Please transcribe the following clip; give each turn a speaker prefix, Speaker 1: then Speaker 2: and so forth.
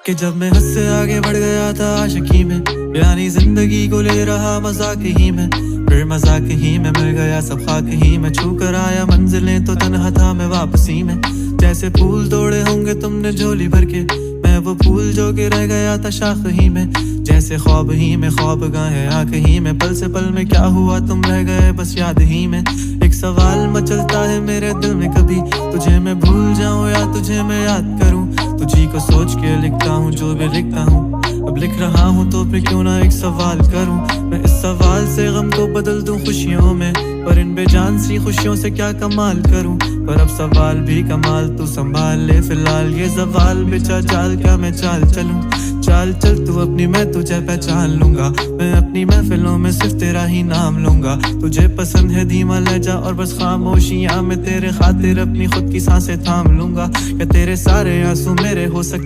Speaker 1: कि जब मैं हद से आगे बढ़ गया था आशिकी में, यानी जिंदगी को ले रहा मजाक ही में, फिर मजाक ही में मिल गया सब खाक ही में, छू कर आया मंजिलें तो तन्हा था मैं वापसी में। जैसे फूल तोड़े होंगे तुमने झोली भर के, मैं वो फूल जो कि रह गया था शाख ही में। जैसे ख्वाब ही में ख्वाब गाहे आंख ही में, पल से पल में क्या हुआ तुम रह गए बस याद ही में। एक सवाल मचलता है मेरे दिल में, कभी तुझे मैं भूल जाऊं या तुझे मैं याद करूं। तुझी को सोच के लिखता हूँ जो भी लिखता हूँ, अब लिख रहा हूँ तो फिर क्यों ना एक सवाल करूं। मैं इस सवाल से गम को बदल दूं खुशियों में, पर इन बेजान सी खुशियों से क्या कमाल करूं। पर अब सवाल भी कमाल तू संभाल ले फिलहाल, ये सवाल बेचा चाल क्या मैं चाल चलूं। चाल चल तू अपनी, मैं तुझे पहचान लूंगा, मैं अपनी महफिलों में सिर्फ तेरा ही नाम लूंगा। तुझे पसंद है धीमा लहजा और बस खामोशियां, मैं तेरे खातिर अपनी खुद की सांसें थाम लूंगा। क्या तेरे सारे आंसू मेरे हो सकते